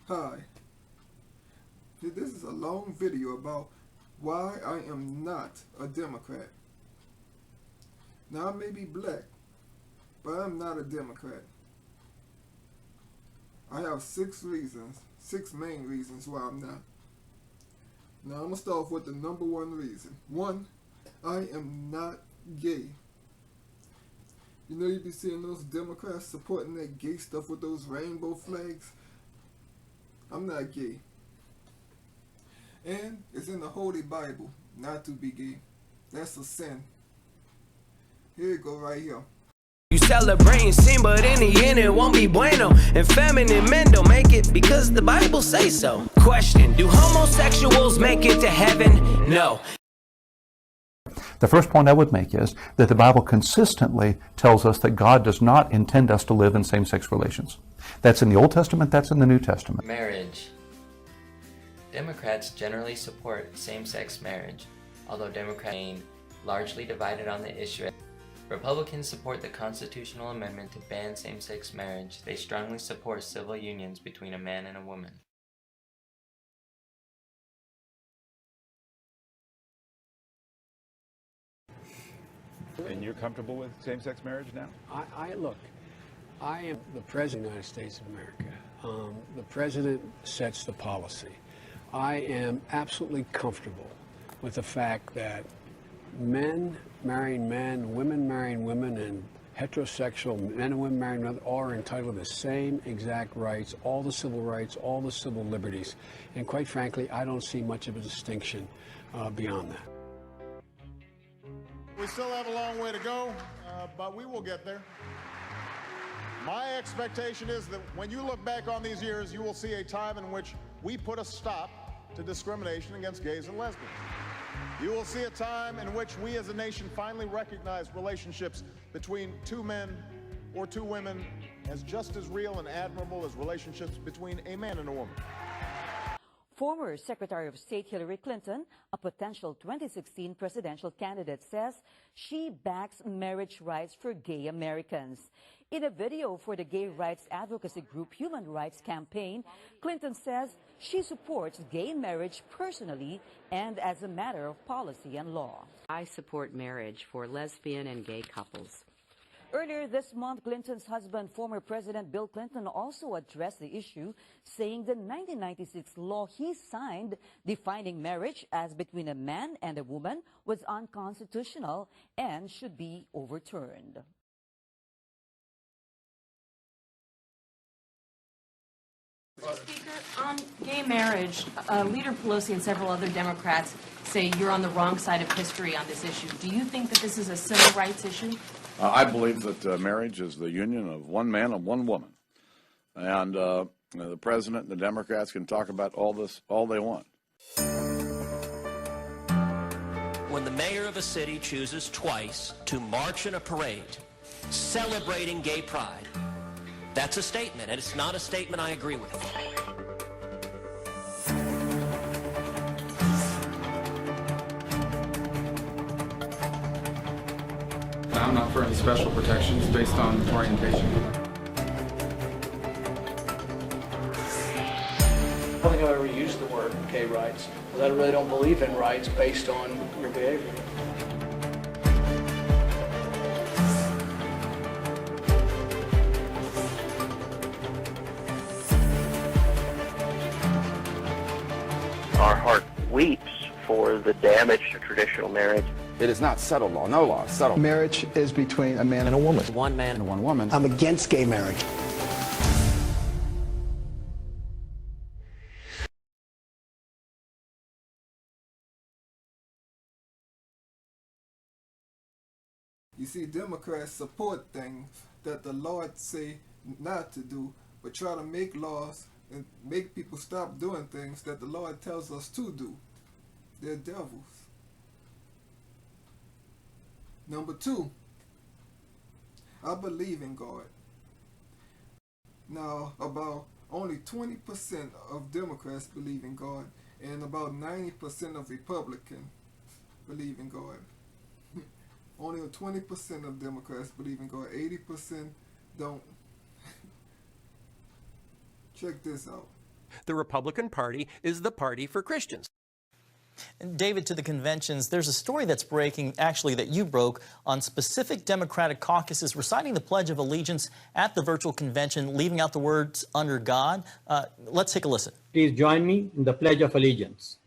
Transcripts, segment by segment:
Hi, this is a long video about why I am not a Democrat. Now I may be black, but I'm not a Democrat. I have six main reasons why I'm not. Now I'm going to start off with the number one reason. One, I am not gay. You know you be seeing those Democrats supporting that gay stuff with those rainbow flags? I'm not gay. And it's in the Holy Bible not to be gay. That's a sin. Here you go right here. You celebrating sin, but in the end it won't be bueno. And feminine men don't make it because the Bible says so. Question, do homosexuals make it to heaven? No. The first point I would make is that the Bible consistently tells us that God does not intend us to live in same-sex relations. That's in the Old Testament, that's in the New Testament. Marriage. Democrats generally support same-sex marriage, although Democrats remain largely divided on the issue. Republicans support the constitutional amendment to ban same-sex marriage. They strongly support civil unions between a man and a woman. And you're comfortable with same-sex marriage now? Look, I am the President of the United States of America. The President sets the policy. I am absolutely comfortable with the fact that men marrying men, women marrying women, and heterosexual men and women marrying men are entitled to the same exact rights, all the civil rights, all the civil liberties. And quite frankly, I don't see much of a distinction beyond that. We still have a long way to go, but we will get there. My expectation is that when you look back on these years, you will see a time in which we put a stop to discrimination against gays and lesbians. You will see a time in which we as a nation finally recognize relationships between two men or two women as just as real and admirable as relationships between a man and a woman. Former Secretary of State Hillary Clinton, a potential 2016 presidential candidate, says she backs marriage rights for gay Americans. In a video for the gay rights advocacy group Human Rights Campaign, Clinton says she supports gay marriage personally and as a matter of policy and law. I support marriage for lesbian and gay couples. Earlier this month, Clinton's husband, former President Bill Clinton, also addressed the issue, saying the 1996 law he signed defining marriage as between a man and a woman was unconstitutional and should be overturned. Mr. Speaker, on gay marriage, Leader Pelosi and several other Democrats say you're on the wrong side of history on this issue. Do you think that this is a civil rights issue? I believe that marriage is the union of one man and one woman. And the president and the Democrats can talk about all this all they want. When the mayor of a city chooses twice to march in a parade celebrating gay pride, that's a statement, and it's not a statement I agree with. I'm not for any special protections based on orientation. I don't think I've ever used the word gay rights, because I really don't believe in rights based on your behavior. Our heart weeps for the damage to traditional marriage. It is not settled law. No law is settled. Marriage is between a man and a woman. One man and one woman. I'm against gay marriage. You see, Democrats support things that the Lord say not to do, but try to make laws and make people stop doing things that the Lord tells us to do. They're devils. Number two, I believe in God. Now, about only 20% of Democrats believe in God, and about 90% of Republicans believe in God. Only 20% of Democrats believe in God. 80% don't. Check this out. The Republican Party is the party for Christians. David, to the conventions, there's a story that's breaking, actually, that you broke on specific Democratic caucuses reciting the Pledge of Allegiance at the virtual convention, leaving out the words "under God." Let's take a listen. Please join me in the Pledge of Allegiance.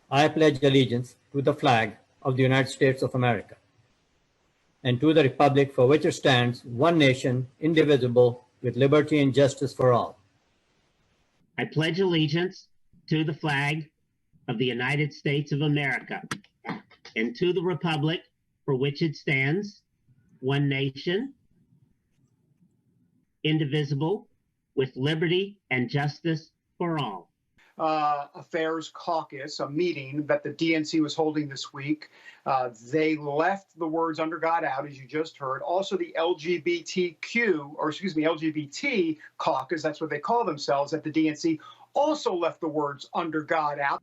I pledge allegiance to the flag of the United States of America and to the republic for which it stands, one nation, indivisible, with liberty and justice for all. I pledge allegiance to the flag of the United States of America and to the republic for which it stands, one nation, indivisible, with liberty and justice for all. Affairs Caucus, a meeting that the DNC was holding this week. They left the words "under God" out, as you just heard. Also, the LGBT caucus, that's what they call themselves at the DNC, also left the words "under God" out.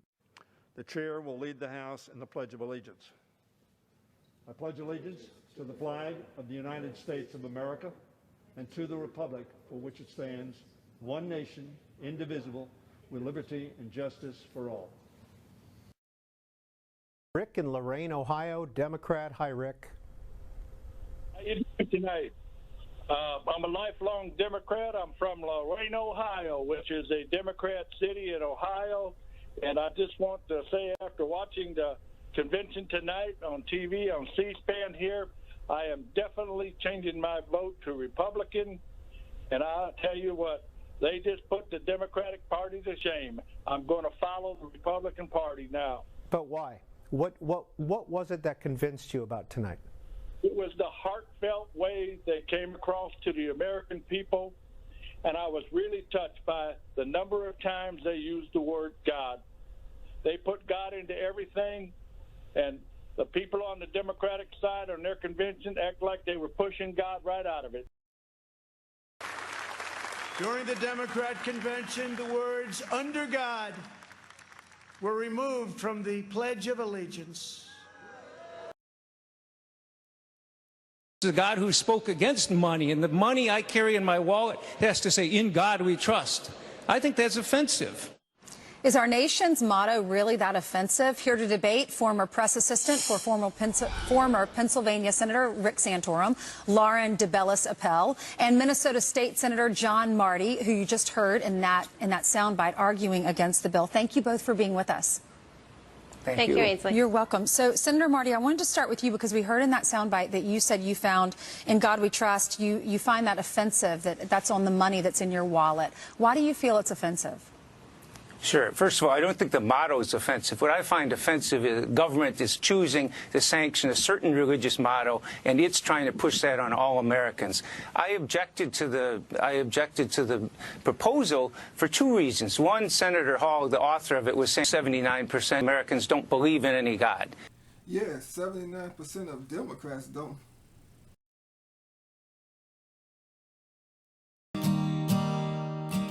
The chair will lead the House in the Pledge of Allegiance. I pledge allegiance to the flag of the United States of America and to the republic for which it stands, one nation, indivisible, with liberty and justice for all. Rick in Lorain, Ohio, Democrat. Hi, Rick. How you doing tonight? I'm a lifelong Democrat. I'm from Lorain, Ohio, which is a Democrat city in Ohio. And I just want to say, after watching the convention tonight on TV, on C-SPAN here, I am definitely changing my vote to Republican. And I'll tell you what, they just put the Democratic Party to shame. I'm going to follow the Republican Party now. But why? What was it that convinced you about tonight? It was the heartfelt way they came across to the American people, and I was really touched by the number of times they used the word God. They put God into everything, and the people on the Democratic side on their convention act like they were pushing God right out of it. During the Democrat convention, the words "under God" were removed from the Pledge of Allegiance. The God who spoke against money, and the money I carry in my wallet has to say, "In God we trust." I think that's offensive. Is our nation's motto really that offensive? Here to debate, former press assistant for former Pennsylvania Senator Rick Santorum, Lauren DeBellis Appel, and Minnesota State Senator John Marty, who you just heard in that soundbite arguing against the bill. Thank you both for being with us. Thank you, Ainsley. You're welcome. So, Senator Marty, I wanted to start with you because we heard in that soundbite that you said you found "In God We Trust," you find that offensive, that's on the money that's in your wallet. Why do you feel it's offensive? Sure. First of all, I don't think the motto is offensive. What I find offensive is the government is choosing to sanction a certain religious motto, and it's trying to push that on all Americans. I objected to the proposal for two reasons. One, Senator Hall, the author of it, was saying 79% of Americans don't believe in any God. Yes, 79% of Democrats don't.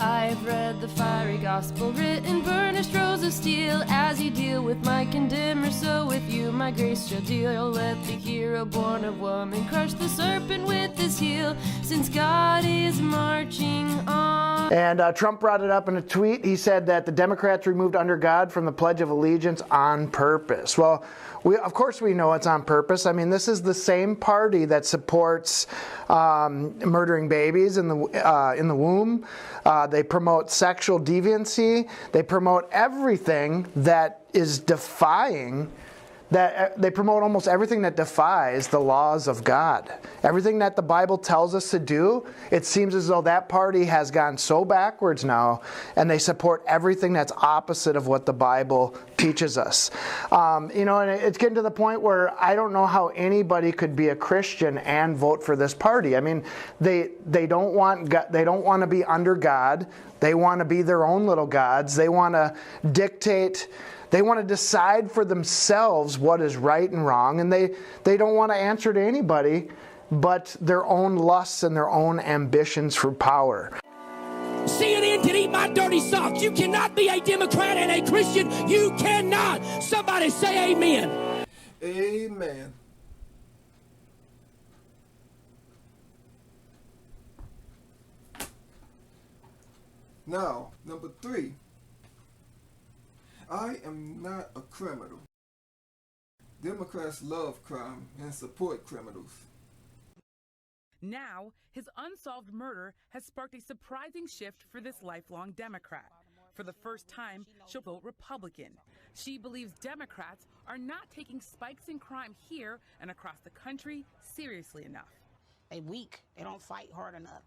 I've read the fiery gospel written, burnished rows of steel. As you deal with my condemner, so with you my grace shall deal. Let the hero born of woman crush the serpent with his heel, since God is marching on. And Trump brought it up in a tweet. He said that the Democrats removed "under God" from the Pledge of Allegiance on purpose. Well, of course we know it's on purpose. I mean, this is the same party that supports murdering babies in the womb. They promote sexual deviancy. They promote everything that is defying, they promote almost everything that defies the laws of God. Everything that the Bible tells us to do, it seems as though that party has gone so backwards now, and they support everything that's opposite of what the Bible teaches us. And it's getting to the point where I don't know how anybody could be a Christian and vote for this party. I mean, they don't want to be under God. They want to be their own little gods. They want to dictate. They want to decide for themselves what is right and wrong, and they don't want to answer to anybody but their own lusts and their own ambitions for power. CNN can eat my dirty socks. You cannot be a Democrat and a Christian. You cannot. Somebody say amen. Amen. Now, number 3, I am not a criminal. Democrats love crime and support criminals. Now, his unsolved murder has sparked a surprising shift for this lifelong Democrat. For the first time, she'll vote Republican. She believes Democrats are not taking spikes in crime here and across the country seriously enough. They weak. They don't fight hard enough,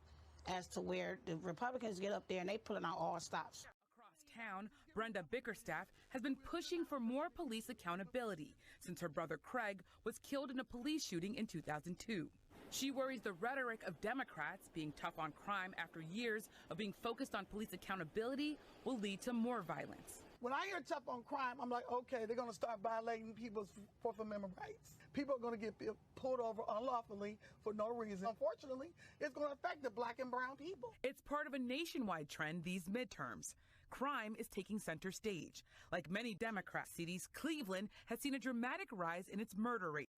as to where the Republicans get up there and they pulling out all stops. Across town, Brenda Bickerstaff has been pushing for more police accountability since her brother Craig was killed in a police shooting in 2002. She worries the rhetoric of Democrats being tough on crime after years of being focused on police accountability will lead to more violence. When I hear tough on crime, I'm like, okay, they're going to start violating people's Fourth Amendment rights. People are going to get pulled over unlawfully for no reason. Unfortunately, it's going to affect the black and brown people. It's part of a nationwide trend these midterms. Crime is taking center stage. Like many Democrat cities, Cleveland has seen a dramatic rise in its murder rate.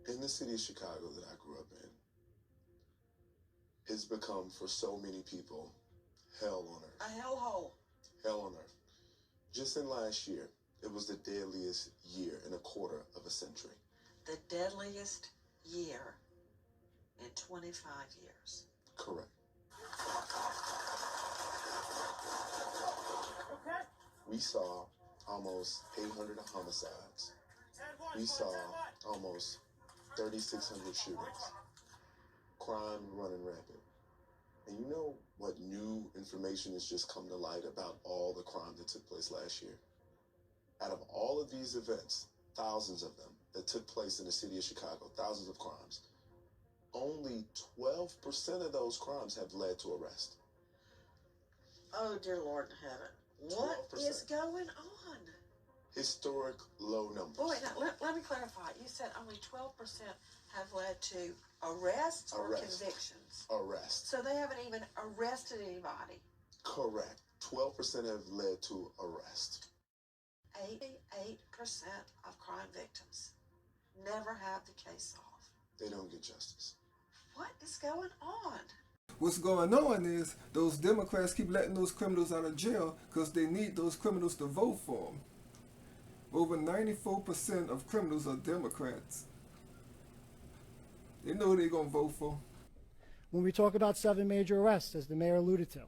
In the city of Chicago that I grew up in, it's become, for so many people, hell on earth. A hellhole. Hell on earth. Just in last year, it was the deadliest year in a quarter of a century. The deadliest year in 25 years. Correct. We saw almost 800 homicides. We saw almost 3,600 shootings. Crime running rampant. And you know what new information has just come to light about all the crime that took place last year? Out of all of these events, thousands of them that took place in the city of Chicago, thousands of crimes, only 12% of those crimes have led to arrest. Oh, dear Lord in heaven. What 12%. is going on? Historic low numbers. Oh, wait, now, let me clarify. You said only 12% have led to arrests or convictions? Arrest. So they haven't even arrested anybody? Correct. 12% have led to arrest. 88% of crime victims never have the case solved. They don't get justice. What is going on? What's going on is those Democrats keep letting those criminals out of jail because they need those criminals to vote for them. Over 94% of criminals are Democrats. They know who they're going to vote for. When we talk about 7 major arrests, as the mayor alluded to,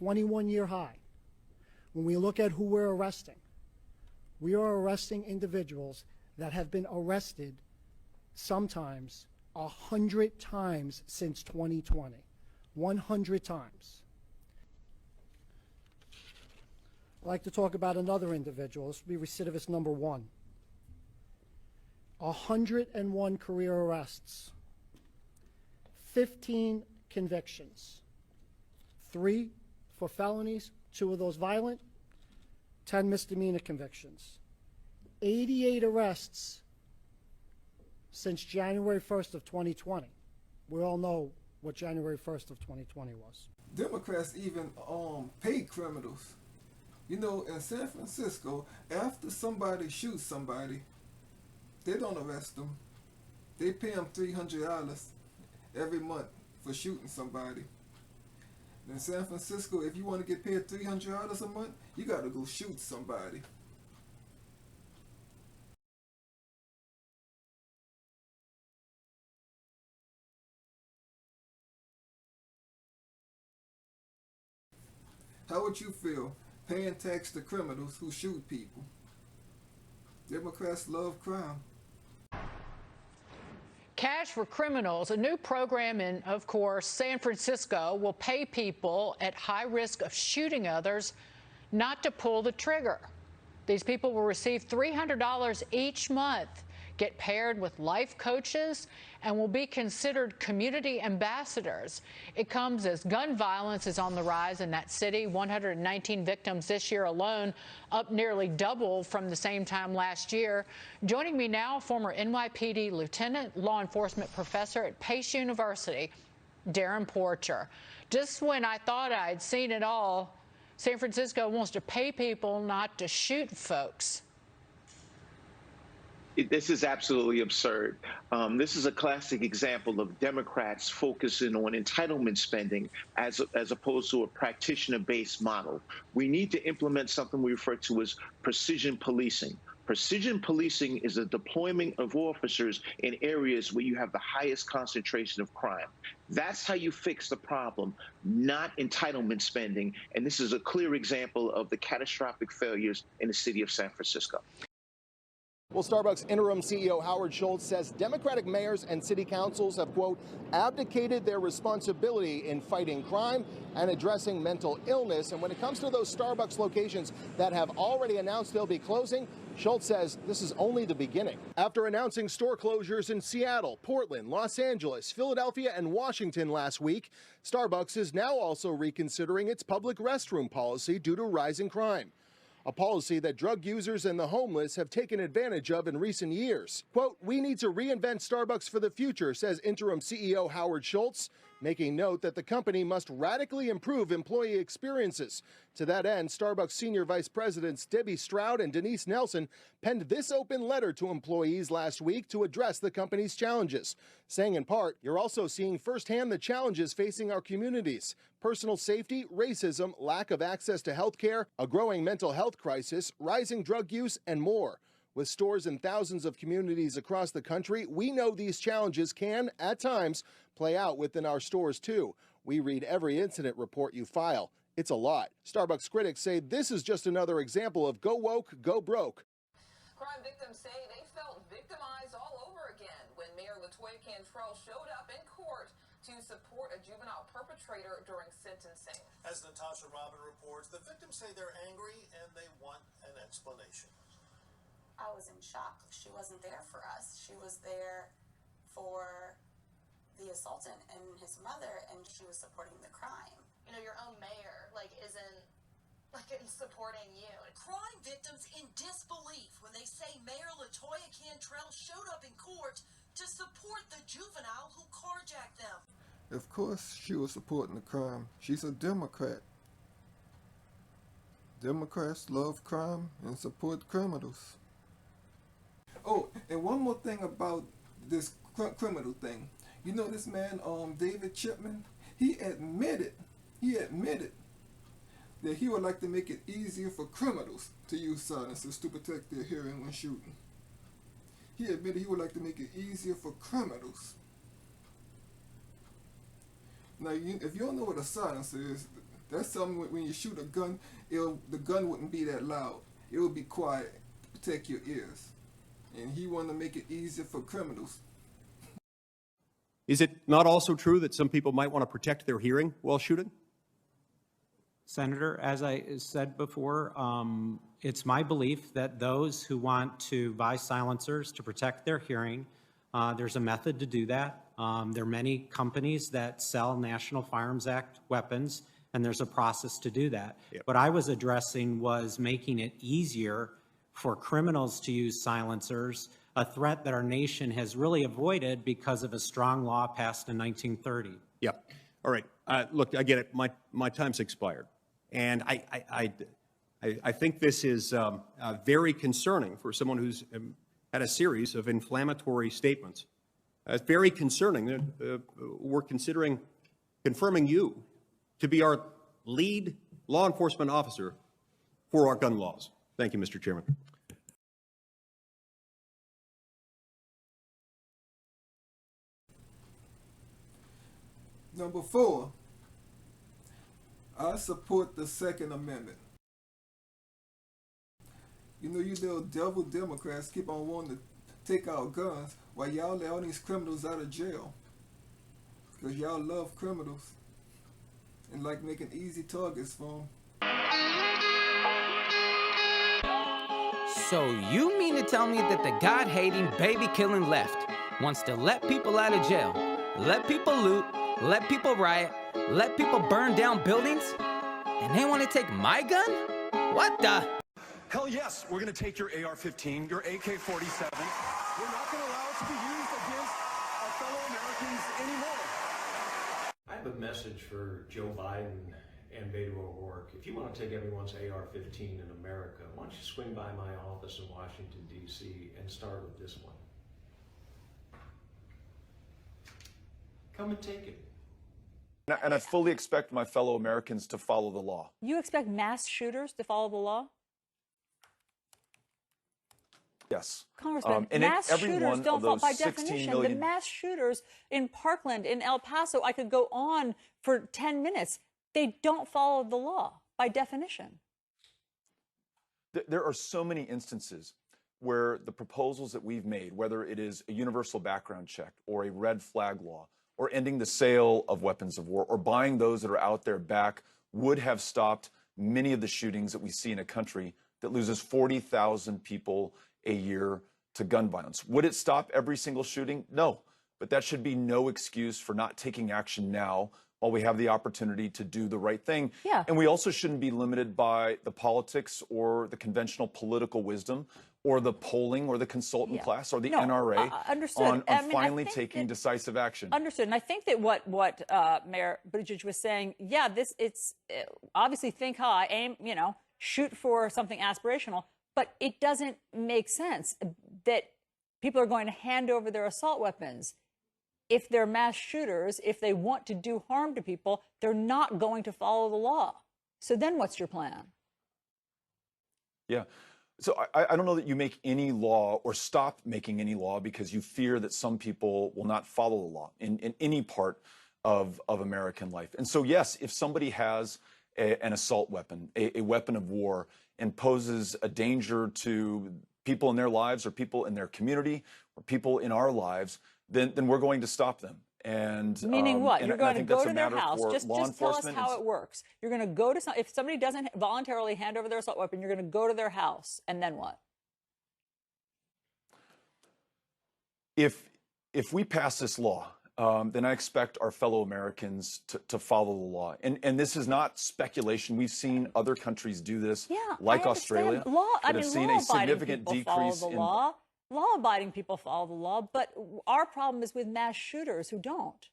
21-year high. When we look at who we're arresting, we are arresting individuals that have been arrested sometimes 100 times since 2020. 100 times. I'd like to talk about another individual. This will be recidivist number 1. 101 career arrests, 15 convictions, 3 for felonies, 2 of those violent, 10 misdemeanor convictions, 88 arrests since January 1st of 2020. We all know what January 1st of 2020 was. Democrats even pay criminals. You know, in San Francisco, after somebody shoots somebody, they don't arrest them. They pay them $300 every month for shooting somebody. In San Francisco, if you want to get paid $300 a month, you got to go shoot somebody. How would you feel paying tax to criminals who shoot people? Democrats love crime. Cash for Criminals, a new program in, of course, San Francisco, will pay people at high risk of shooting others not to pull the trigger. These people will receive $300 each month, get paired with life coaches, and will be considered community ambassadors. It comes as gun violence is on the rise in that city. 119 victims this year alone, up nearly double from the same time last year. Joining me now, former NYPD lieutenant, law enforcement professor at Pace University, Darren Porcher. Just when I thought I'd seen it all, San Francisco wants to pay people not to shoot folks. This is absolutely absurd. This is a classic example of Democrats focusing on entitlement spending as opposed to a practitioner-based model. We need to implement something we refer to as precision policing. Precision policing is the deployment of officers in areas where you have the highest concentration of crime. That's how you fix the problem, not entitlement spending. And this is a clear example of the catastrophic failures in the city of San Francisco. Well, Starbucks interim CEO Howard Schultz says Democratic mayors and city councils have, quote, abdicated their responsibility in fighting crime and addressing mental illness. And when it comes to those Starbucks locations that have already announced they'll be closing, Schultz says this is only the beginning. After announcing store closures in Seattle, Portland, Los Angeles, Philadelphia, and Washington last week, Starbucks is now also reconsidering its public restroom policy due to rising crime. A policy that drug users and the homeless have taken advantage of in recent years. Quote, we need to reinvent Starbucks for the future, says interim CEO Howard Schultz, making note that the company must radically improve employee experiences. To that end, Starbucks senior vice presidents Debbie Stroud and Denise Nelson penned this open letter to employees last week to address the company's challenges, saying in part, you're also seeing firsthand the challenges facing our communities: personal safety, racism, lack of access to health care, a growing mental health crisis, rising drug use, and more. With stores in thousands of communities across the country, we know these challenges can, at times, play out within our stores too. We read every incident report you file. It's a lot. Starbucks critics say this is just another example of go woke, go broke. Crime victims say they felt victimized all over again when Mayor LaToya Cantrell showed up in court to support a juvenile perpetrator during sentencing. As Natasha Robin reports, the victims say they're angry and they want an explanation. I was in shock. She wasn't there for us. She was there for the assaultant and his mother, and she was supporting the crime. You know, your own mayor, isn't, supporting you. Crime victims in disbelief when they say Mayor LaToya Cantrell showed up in court to support the juvenile who carjacked them. Of course she was supporting the crime. She's a Democrat. Democrats love crime and support criminals. Oh, and one more thing about this criminal thing. You know this man, David Chipman, he admitted that he would like to make it easier for criminals to use silencers to protect their hearing when shooting. He admitted he would like to make it easier for criminals. Now, if you don't know what a silencer is, that's something when you shoot a gun, the gun wouldn't be that loud. It would be quiet to protect your ears. And he wanted to make it easier for criminals. Is it not also true that some people might want to protect their hearing while shooting? Senator, as I said before, it's my belief that those who want to buy silencers to protect their hearing, there's a method to do that. There are many companies that sell National Firearms Act weapons, and there's a process to do that. Yep. What I was addressing was making it easier for criminals to use silencers, a threat that our nation has really avoided because of a strong law passed in 1930. Yeah. All right. Look, I get it. My time's expired. And I think this is very concerning for someone who's had a series of inflammatory statements. It's very concerning that we're considering confirming you to be our lead law enforcement officer for our gun laws. Thank you, Mr. Chairman. Number 4, I support the Second Amendment. You know, you little devil Democrats keep on wanting to take out guns while y'all let all these criminals out of jail. Because y'all love criminals and like making easy targets for them. So you mean to tell me that the God-hating, baby-killing left wants to let people out of jail, let people loot, let people riot, let people burn down buildings, and they want to take my gun? What the? Hell yes, we're going to take your AR-15, your AK-47. We're not going to allow it to be used against our fellow Americans anymore. I have a message for Joe Biden and Beto O'Rourke, if you want to take everyone's AR-15 in America, why don't you swing by my office in Washington, D.C. and start with this one. Come and take it. And I fully expect my fellow Americans to follow the law. You expect mass shooters to follow the law? Yes. Congressman, mass shooters don't follow by definition. The mass shooters in Parkland, in El Paso, I could go on for 10 minutes. They don't follow the law by definition. There are so many instances where the proposals that we've made, whether it is a universal background check or a red flag law or ending the sale of weapons of war or buying those that are out there back, would have stopped many of the shootings that we see in a country that loses 40,000 people a year to gun violence. Would it stop every single shooting? No, but that should be no excuse for not taking action now while we have the opportunity to do the right thing. Yeah. And we also shouldn't be limited by the politics or the conventional political wisdom or the polling or the consultant class or the NRA on finally taking decisive action. Understood. And I think that what Mayor Buttigieg was saying, yeah, it's obviously think high, aim, shoot for something aspirational, but it doesn't make sense that people are going to hand over their assault weapons. If they're mass shooters, if they want to do harm to people, they're not going to follow the law. So then what's your plan? Yeah. So I don't know that you make any law or stop making any law because you fear that some people will not follow the law in any part of American life. And so, yes, if somebody has an assault weapon, a weapon of war, and poses a danger to people in their lives or people in their community or people in our lives, then we're going to stop them. And meaning what? And, You're going to go to their house. Just tell us how it works. You're going to go to if somebody doesn't voluntarily hand over their assault weapon, you're going to go to their house, and then what? If we pass this law, then I expect our fellow Americans to follow the law. And this is not speculation. We've seen other countries do this, like Australia, that have seen a significant decrease in law. Law-abiding people follow the law, but our problem is with mass shooters who don't.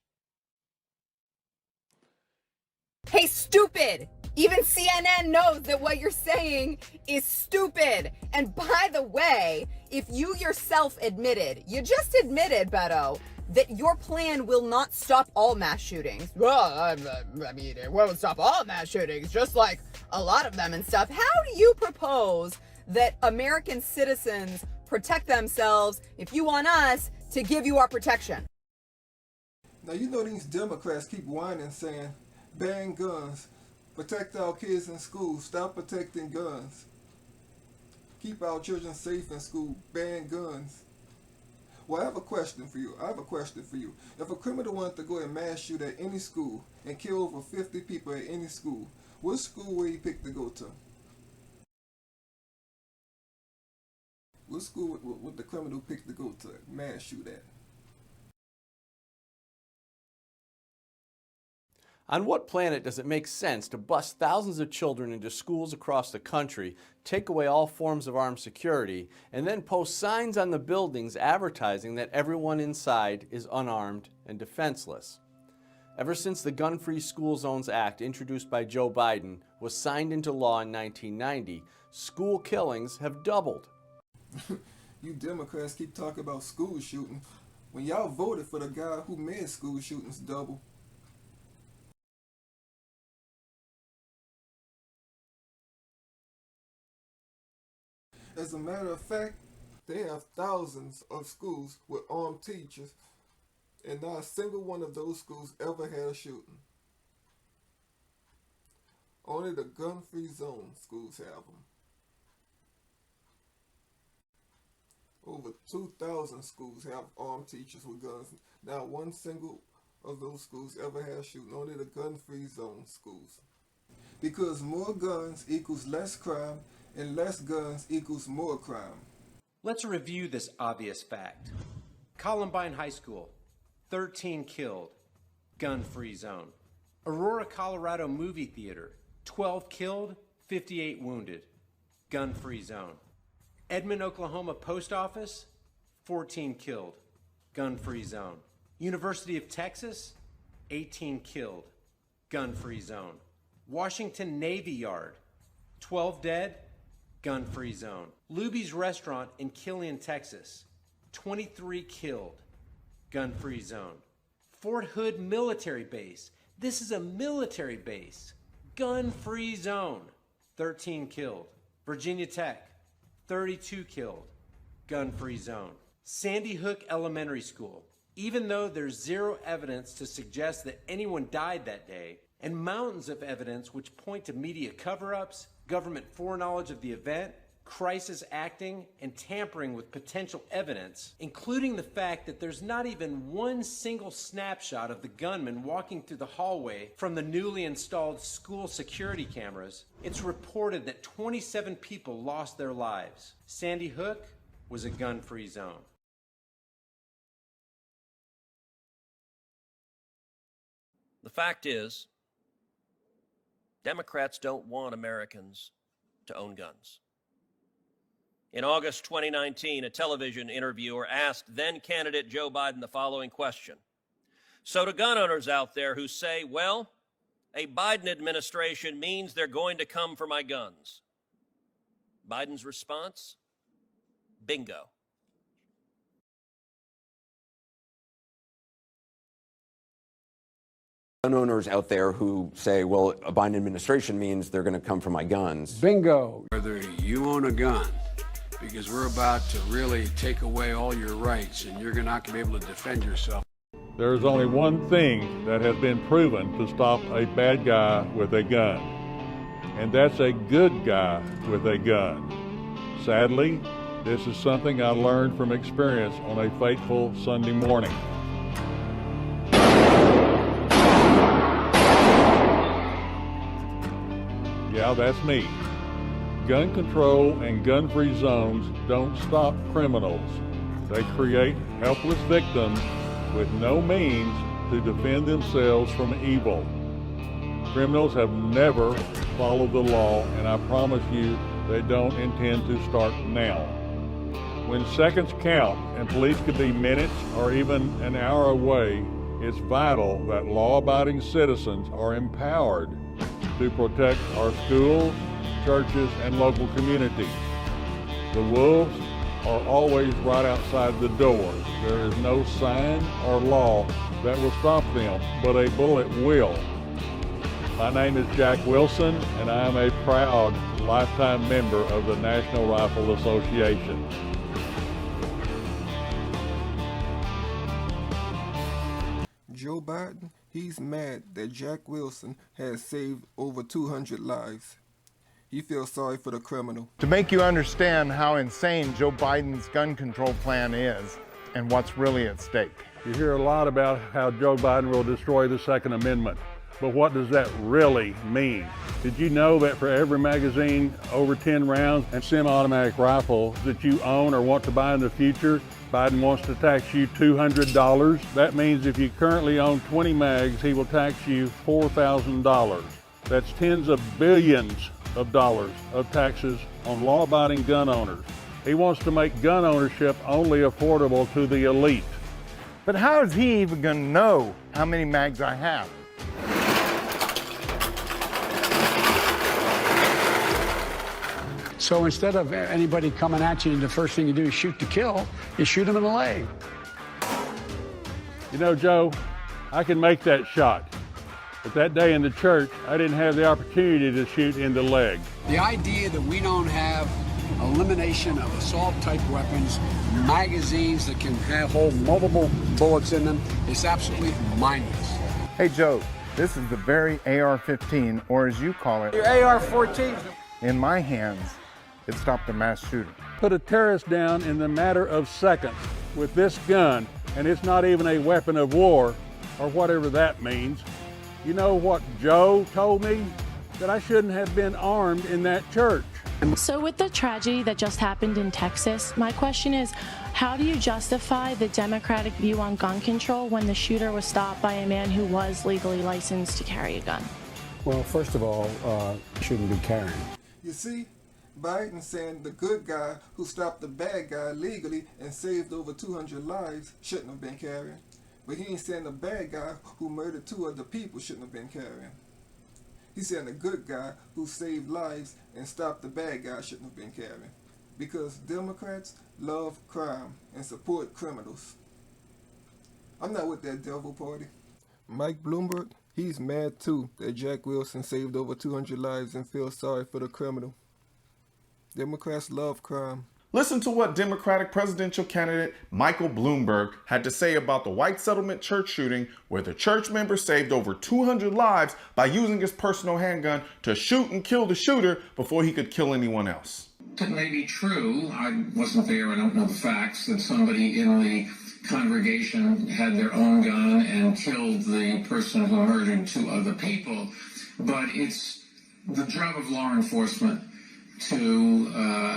Hey, stupid! Even CNN knows that what you're saying is stupid. And by the way, if you yourself you just admitted, Beto, that your plan will not stop all mass shootings. Well, I mean, it won't stop all mass shootings, just like a lot of them and stuff. How do you propose that American citizens protect themselves if you want us to give you our protection? Now, these Democrats keep whining, saying, ban guns, protect our kids in school, stop protecting guns, keep our children safe in school, ban guns. Well, I have a question for you. If a criminal wanted to go and mass shoot at any school and kill over 50 people at any school, what school would he pick to go to? What school would the criminal pick to go to mass shoot at? On what planet does it make sense to bust thousands of children into schools across the country, take away all forms of armed security, and then post signs on the buildings advertising that everyone inside is unarmed and defenseless? Ever since the Gun-Free School Zones Act, introduced by Joe Biden, was signed into law in 1990, school killings have doubled. You Democrats keep talking about school shooting when y'all voted for the guy who made school shootings double. As a matter of fact, they have thousands of schools with armed teachers, and not a single one of those schools ever had a shooting. Only the gun-free zone schools have them. Over 2,000 schools have armed teachers with guns. Not one single of those schools ever had a shooting. Only the gun-free zone schools. Because more guns equals less crime, and less guns equals more crime. Let's review this obvious fact. Columbine High School, 13 killed, gun-free zone. Aurora, Colorado movie theater, 12 killed, 58 wounded, gun-free zone. Edmond, Oklahoma post office, 14 killed, gun-free zone. University of Texas, 18 killed, gun-free zone. Washington Navy Yard, 12 dead, gun-free zone. Luby's Restaurant in Killian, Texas, 23 killed, gun-free zone. Fort Hood Military Base, this is a military base, gun-free zone, 13 killed. Virginia Tech, 32 killed, gun-free zone. Sandy Hook Elementary School, even though there's zero evidence to suggest that anyone died that day, and mountains of evidence which point to media cover-ups, government foreknowledge of the event, crisis acting, and tampering with potential evidence, including the fact that there's not even one single snapshot of the gunman walking through the hallway from the newly installed school security cameras, it's reported that 27 people lost their lives. Sandy Hook was a gun-free zone. The fact is, Democrats don't want Americans to own guns. In August 2019, a television interviewer asked then-candidate Joe Biden the following question. So to gun owners out there who say, well, a Biden administration means they're going to come for my guns. Biden's response? Bingo. Gun owners out there who say, well, a Biden administration means they're going to come for my guns. Bingo. Whether you own a gun, because we're about to really take away all your rights and you're not going to be able to defend yourself. There's only one thing that has been proven to stop a bad guy with a gun, and that's a good guy with a gun. Sadly, this is something I learned from experience on a fateful Sunday morning. Yeah, that's me. Gun control and gun-free zones don't stop criminals. They create helpless victims with no means to defend themselves from evil. Criminals have never followed the law, and I promise you they don't intend to start now. When seconds count and police could be minutes or even an hour away, it's vital that law-abiding citizens are empowered to protect our schools, churches, and local communities. The wolves are always right outside the door. There is no sign or law that will stop them, but a bullet will. My name is Jack Wilson, and I am a proud lifetime member of the National Rifle Association. Joe Biden, he's mad that Jack Wilson has saved over 200 lives. He feels sorry for the criminal. To make you understand how insane Joe Biden's gun control plan is and what's really at stake. You hear a lot about how Joe Biden will destroy the Second Amendment, but what does that really mean? Did you know that for every magazine over 10 rounds and semi-automatic rifle that you own or want to buy in the future, Biden wants to tax you $200. That means if you currently own 20 mags, he will tax you $4,000. That's tens of billions of dollars of taxes on law-abiding gun owners. He wants to make gun ownership only affordable to the elite. But how is he even going to know how many mags I have? So instead of anybody coming at you and the first thing you do is shoot to kill, you shoot them in the leg. You know, Joe, I can make that shot. But that day in the church, I didn't have the opportunity to shoot in the leg. The idea that we don't have elimination of assault-type weapons, magazines that can hold multiple bullets in them, is absolutely mindless. Hey, Joe, this is the very AR-15, or as you call it, Your AR-14. In my hands, it stopped a mass shooting. Put a terrorist down in the matter of seconds with this gun, and it's not even a weapon of war, or whatever that means. You know what Joe told me? That I shouldn't have been armed in that church. So with the tragedy that just happened in Texas, my question is, how do you justify the Democratic view on gun control when the shooter was stopped by a man who was legally licensed to carry a gun? Well, first of all, shouldn't be carrying. You see, Biden saying the good guy who stopped the bad guy legally and saved over 200 lives shouldn't have been carrying. But he ain't saying the bad guy who murdered 2 other people shouldn't have been carrying. He's saying the good guy who saved lives and stopped the bad guy shouldn't have been carrying. Because Democrats love crime and support criminals. I'm not with that devil party. Mike Bloomberg, he's mad too that Jack Wilson saved over 200 lives and feels sorry for the criminal. Democrats love crime. Listen to what Democratic presidential candidate Michael Bloomberg had to say about the White Settlement church shooting, where the church member saved over 200 lives by using his personal handgun to shoot and kill the shooter before he could kill anyone else. It may be true, I wasn't there, I don't know the facts, that somebody in the congregation had their own gun and killed the person who murdered two other people, but it's the job of law enforcement to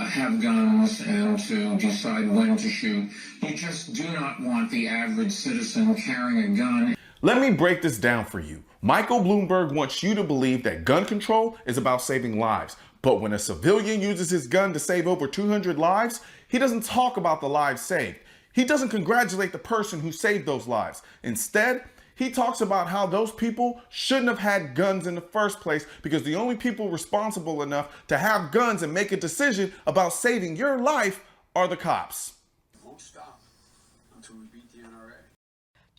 have guns and to decide when to shoot. You just do not want the average citizen carrying a gun. Let me break this down for you. Michael Bloomberg wants you to believe that gun control is about saving lives. But when a civilian uses his gun to save over 200 lives, he doesn't talk about the lives saved. He doesn't congratulate the person who saved those lives. Instead, he talks about how those people shouldn't have had guns in the first place because the only people responsible enough to have guns and make a decision about saving your life are the cops. Won't stop until we beat the NRA.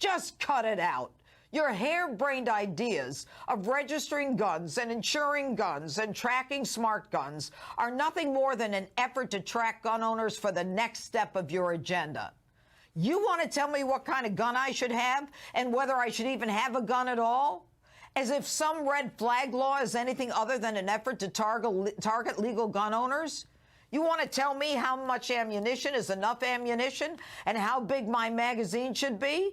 Just cut it out. Your harebrained ideas of registering guns and insuring guns and tracking smart guns are nothing more than an effort to track gun owners for the next step of your agenda. You want to tell me what kind of gun I should have and whether I should even have a gun at all? As if some red flag law is anything other than an effort to target legal gun owners? You want to tell me how much ammunition is enough ammunition and how big my magazine should be?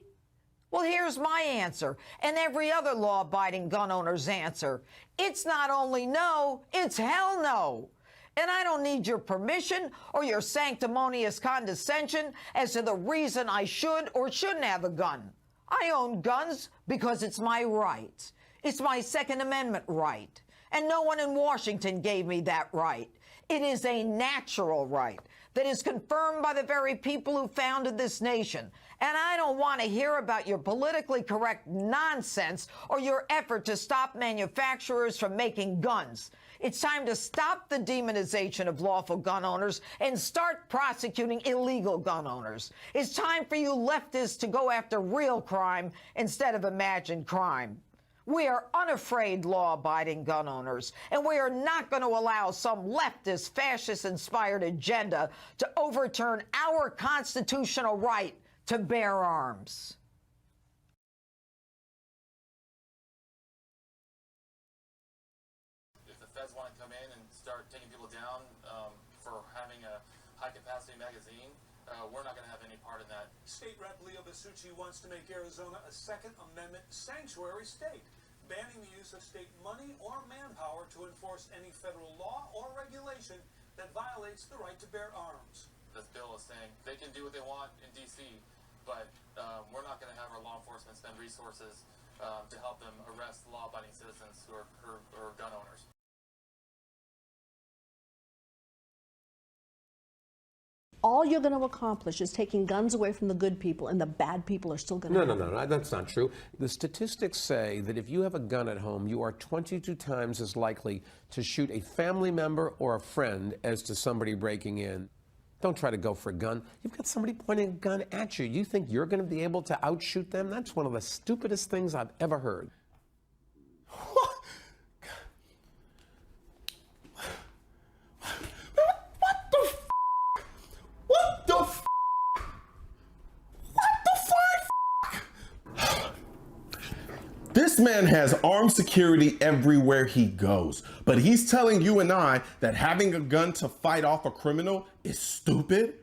Well, here's my answer and every other law-abiding gun owner's answer. It's not only no, it's hell no. And I don't need your permission or your sanctimonious condescension as to the reason I should or shouldn't have a gun. I own guns because it's my right. It's my Second Amendment right. And no one in Washington gave me that right. It is a natural right that is confirmed by the very people who founded this nation. And I don't want to hear about your politically correct nonsense or your effort to stop manufacturers from making guns. It's time to stop the demonization of lawful gun owners and start prosecuting illegal gun owners. It's time for you leftists to go after real crime instead of imagined crime. We are unafraid law-abiding gun owners, and we are not going to allow some leftist, fascist-inspired agenda to overturn our constitutional right to bear arms. If the feds want to come in and start taking people down for having a high-capacity magazine, we're not going to have any part in that. State Rep Leo Basucci wants to make Arizona a Second Amendment sanctuary state, banning the use of state money or manpower to enforce any federal law or regulation that violates the right to bear arms. This bill is saying they can do what they want in D.C., but we're not going to have our law enforcement spend resources to help them arrest law-abiding citizens who are gun owners. All you're going to accomplish is taking guns away from the good people, and the bad people are still going to have them. No, that's not true. The statistics say that if you have a gun at home, you are 22 times as likely to shoot a family member or a friend as to somebody breaking in. Don't try to go for a gun. You've got somebody pointing a gun at you. You think you're going to be able to outshoot them? That's one of the stupidest things I've ever heard. This man has armed security everywhere he goes, but he's telling you and I that having a gun to fight off a criminal is stupid.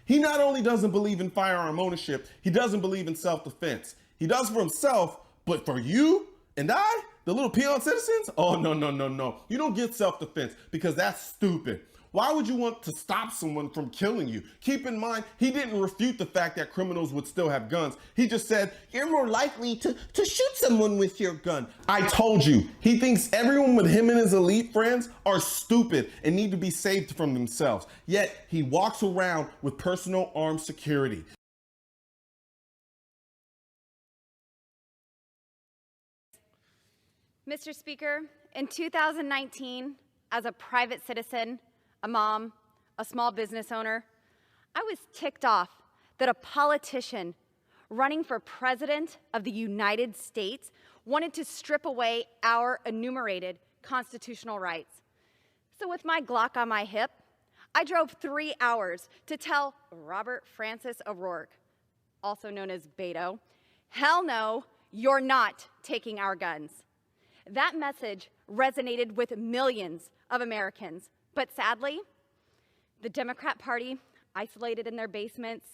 He not only doesn't believe in firearm ownership, he doesn't believe in self-defense. He does for himself, but for you and I, the little peon citizens, oh, no. You don't get self-defense because that's stupid. Why would you want to stop someone from killing you? Keep in mind, he didn't refute the fact that criminals would still have guns. He just said, you're more likely to shoot someone with your gun. I told you, he thinks everyone with him and his elite friends are stupid and need to be saved from themselves. Yet he walks around with personal armed security. Mr. Speaker, in 2019, as a private citizen, a mom, a small business owner, I was ticked off that a politician running for president of the United States wanted to strip away our enumerated constitutional rights. So with my Glock on my hip, I drove 3 hours to tell Robert Francis O'Rourke, also known as Beto, hell no, you're not taking our guns. That message resonated with millions of Americans, but sadly, the Democrat Party, isolated in their basements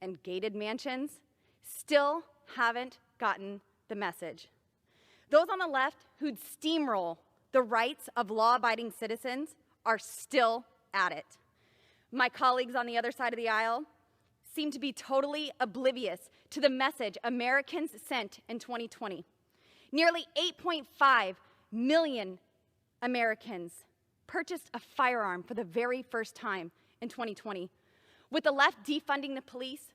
and gated mansions, still haven't gotten the message. Those on the left who'd steamroll the rights of law-abiding citizens are still at it. My colleagues on the other side of the aisle seem to be totally oblivious to the message Americans sent in 2020. Nearly 8.5 million Americans purchased a firearm for the very first time in 2020. With the left defunding the police,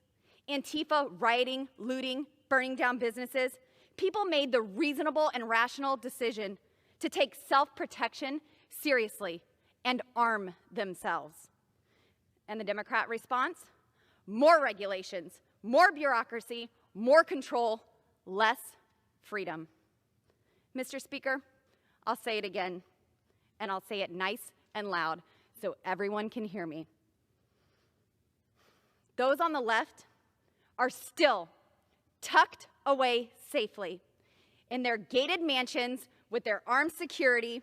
Antifa rioting, looting, burning down businesses, people made the reasonable and rational decision to take self-protection seriously and arm themselves. And the Democrat response? More regulations, more bureaucracy, more control, less freedom. Mr. Speaker, I'll say it again, and I'll say it nice and loud so everyone can hear me. Those on the left are still tucked away safely in their gated mansions with their armed security,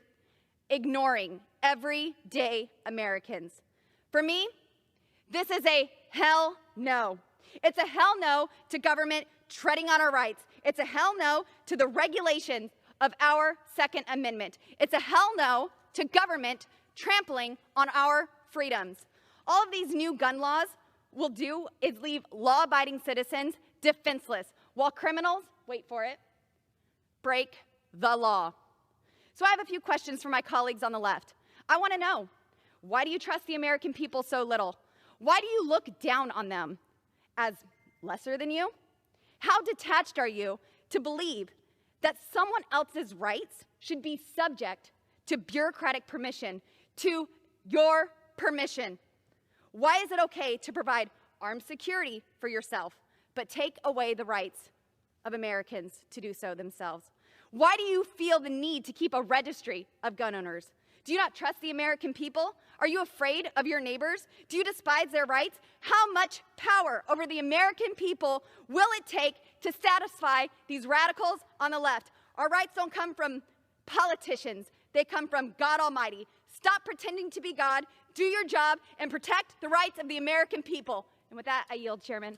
ignoring everyday Americans. For me, this is a hell no. It's a hell no to government treading on our rights. It's a hell no to the regulations of our Second Amendment. It's a hell no to government trampling on our freedoms. All of these new gun laws will do is leave law-abiding citizens defenseless, while criminals, wait for it, break the law. So I have a few questions for my colleagues on the left. I want to know, why do you trust the American people so little? Why do you look down on them as lesser than you? How detached are you to believe that someone else's rights should be subject to bureaucratic permission, to your permission? Why is it okay to provide armed security for yourself, but take away the rights of Americans to do so themselves? Why do you feel the need to keep a registry of gun owners? Do you not trust the American people? Are you afraid of your neighbors? Do you despise their rights? How much power over the American people will it take to satisfy these radicals on the left? Our rights don't come from politicians. They come from God Almighty. Stop pretending to be God, do your job, and protect the rights of the American people. And with that, I yield, Chairman.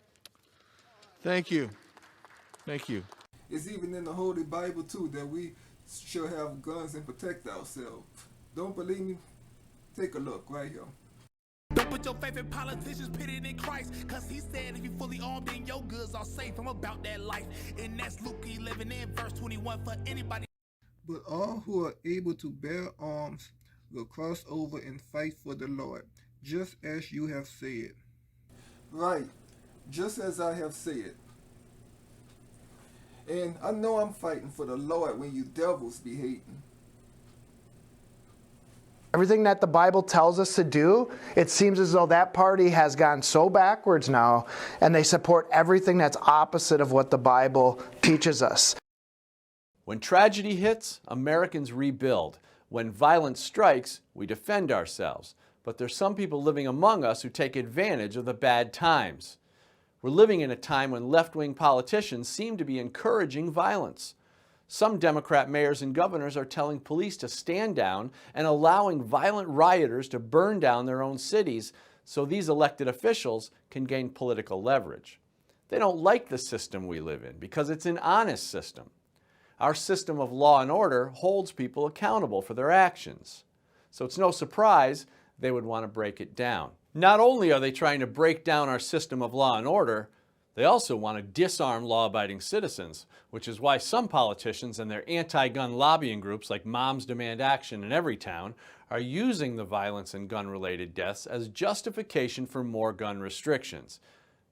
Thank you. Thank you. It's even in the Holy Bible, too, that we should have guns and protect ourselves. Don't believe me? Take a look right here. Don't put your faith in politicians, put it in Christ. Cause he said if you fully armed, then your goods are safe. I'm about that life. And that's Luke 11 and verse 21 for anybody. But all who are able to bear arms will cross over and fight for the Lord, just as you have said. Right, just as I have said. And I know I'm fighting for the Lord when you devils be hating. Everything that the Bible tells us to do, it seems as though that party has gone so backwards now, and they support everything that's opposite of what the Bible teaches us. When tragedy hits, Americans rebuild. When violence strikes, we defend ourselves. But there's some people living among us who take advantage of the bad times. We're living in a time when left-wing politicians seem to be encouraging violence. Some Democrat mayors and governors are telling police to stand down and allowing violent rioters to burn down their own cities so these elected officials can gain political leverage. They don't like the system we live in because it's an honest system. Our system of law and order holds people accountable for their actions. So it's no surprise they would want to break it down. Not only are they trying to break down our system of law and order, they also want to disarm law-abiding citizens, which is why some politicians and their anti-gun lobbying groups like Moms Demand Action in Everytown are using the violence and gun-related deaths as justification for more gun restrictions.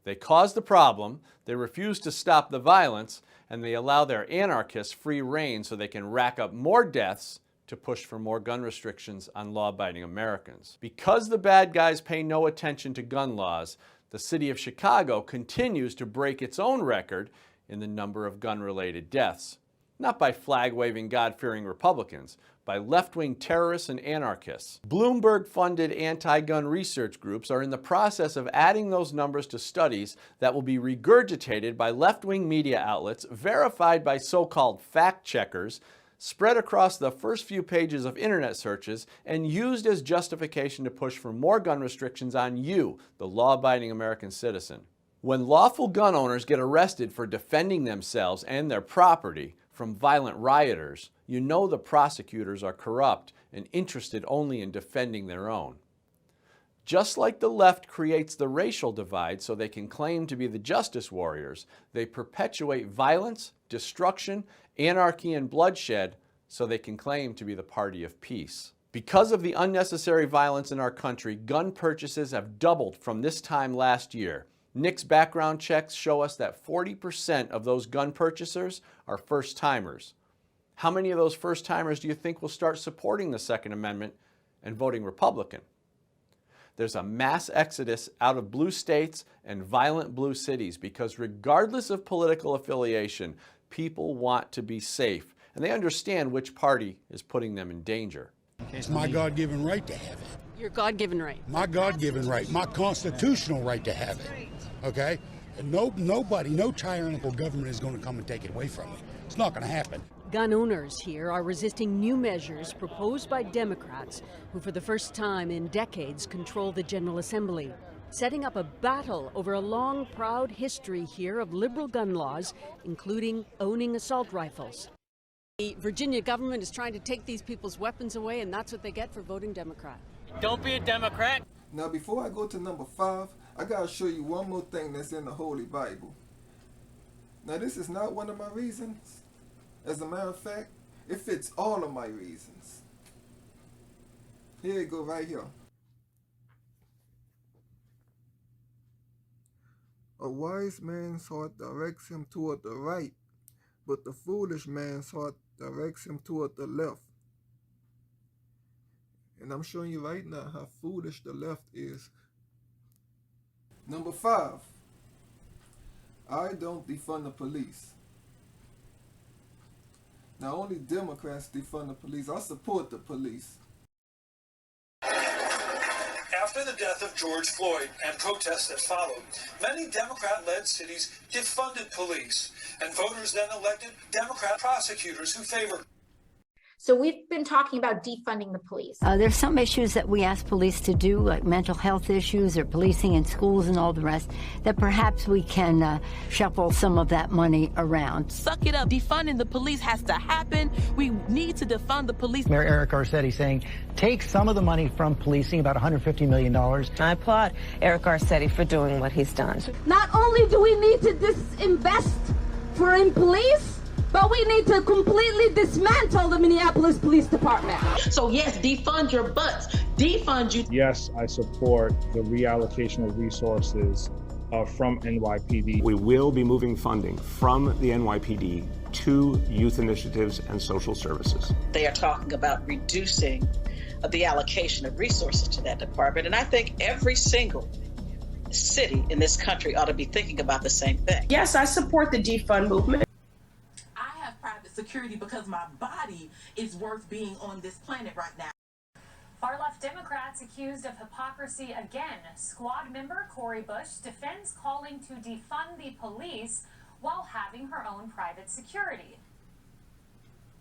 They cause the problem, they refuse to stop the violence, and they allow their anarchists free rein so they can rack up more deaths to push for more gun restrictions on law-abiding Americans. Because the bad guys pay no attention to gun laws, the city of Chicago continues to break its own record in the number of gun-related deaths. Not by flag-waving, God-fearing Republicans, by left-wing terrorists and anarchists. Bloomberg-funded anti-gun research groups are in the process of adding those numbers to studies that will be regurgitated by left-wing media outlets, verified by so-called fact-checkers, spread across the first few pages of internet searches, and used as justification to push for more gun restrictions on you, the law-abiding American citizen. When lawful gun owners get arrested for defending themselves and their property from violent rioters, you know the prosecutors are corrupt and interested only in defending their own. Just like the left creates the racial divide so they can claim to be the justice warriors, they perpetuate violence, destruction, anarchy, and bloodshed so they can claim to be the party of peace. Because of the unnecessary violence in our country, gun purchases have doubled from this time last year. NICS background checks show us that 40% of those gun purchasers are first-timers. How many of those first-timers do you think will start supporting the Second Amendment and voting Republican? There's a mass exodus out of blue states and violent blue cities because regardless of political affiliation, people want to be safe, and they understand which party is putting them in danger. It's my God-given right to have it. Your God-given right. My God-given right, my constitutional right to have it. Okay? And nobody, no tyrannical government is going to come and take it away from me. It's not going to happen. Gun owners here are resisting new measures proposed by Democrats who for the first time in decades control the General Assembly, setting up a battle over a long, proud history here of liberal gun laws, including owning assault rifles. The Virginia government is trying to take these people's weapons away, and that's what they get for voting Democrat. Don't be a Democrat. Now, before I go to number 5, I gotta show you one more thing that's in the Holy Bible. Now, this is not one of my reasons. As a matter of fact, it fits all of my reasons. Here you go, right here. A wise man's heart directs him toward the right, but the foolish man's heart directs him toward the left. And I'm showing you right now how foolish the left is. Number 5, I don't defund the police. Now, only Democrats defund the police. I support the police. After the death of George Floyd and protests that followed, many Democrat-led cities defunded police, and voters then elected Democrat prosecutors who favored. So we've been talking about defunding the police. There's some issues that we ask police to do, like mental health issues or policing in schools and all the rest, that perhaps we can shuffle some of that money around. Suck it up. Defunding the police has to happen. We need to defund the police. Mayor Eric Garcetti saying, take some of the money from policing, about $150 million. I applaud Eric Garcetti for doing what he's done. Not only do we need to disinvest in police, but we need to completely dismantle the Minneapolis Police Department. So yes, defund your butts. Defund you. Yes, I support the reallocation of resources from NYPD. We will be moving funding from the NYPD to youth initiatives and social services. They are talking about reducing the allocation of resources to that department, and I think every single city in this country ought to be thinking about the same thing. Yes, I support the defund movement. Security because my body is worth being on this planet right now. Far-left Democrats accused of hypocrisy again. Squad member Cori Bush defends calling to defund the police while having her own private security.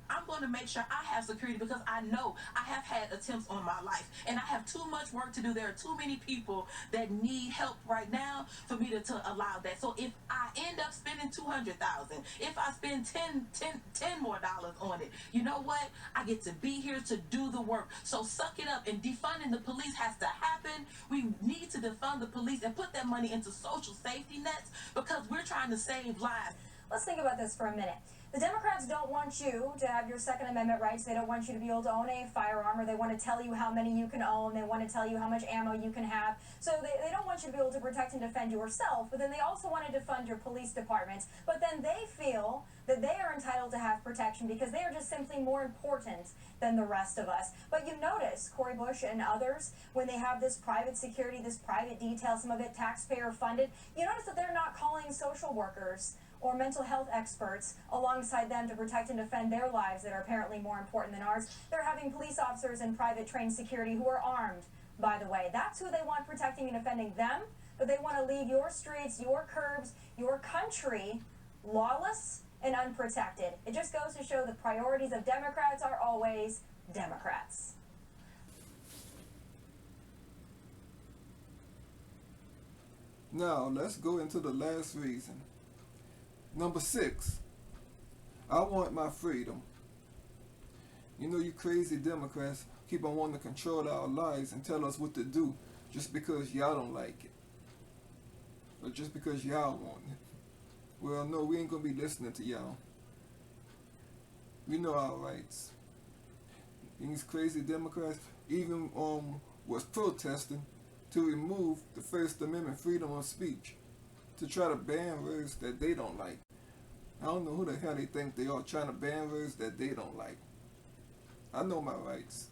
I'm going to make sure I have security because I know I have had attempts on my life and I have too much work to do. There are too many people that need help right now for me to allow that. So if I end up spending $200,000, if I spend $10 more on it, you know what? I get to be here to do the work. So suck it up, and defunding the police has to happen. We need to defund the police and put that money into social safety nets because we're trying to save lives. Let's think about this for a minute. The Democrats don't want you to have your Second Amendment rights. They don't want you to be able to own a firearm, or they want to tell you how many you can own. They want to tell you how much ammo you can have. So they don't want you to be able to protect and defend yourself, but then they also want to defund your police departments. But then they feel that they are entitled to have protection because they are just simply more important than the rest of us. But you notice, Cori Bush and others, when they have this private security, this private detail, some of it taxpayer funded, you notice that they're not calling social workers or mental health experts alongside them to protect and defend their lives that are apparently more important than ours. They're having police officers in private trained security who are armed, by the way. That's who they want protecting and defending them, but they want to leave your streets, your curbs, your country lawless and unprotected. It just goes to show the priorities of Democrats are always Democrats. Now, let's go into the last reason. Number 6, I want my freedom. You know, you crazy Democrats keep on wanting to control our lives and tell us what to do just because y'all don't like it. Or just because y'all want it. Well, no, we ain't gonna be listening to y'all. We know our rights. These crazy Democrats even was protesting to remove the First Amendment freedom of speech, to try to ban words that they don't like. I don't know who the hell they think they are, trying to ban words that they don't like. I know my rights.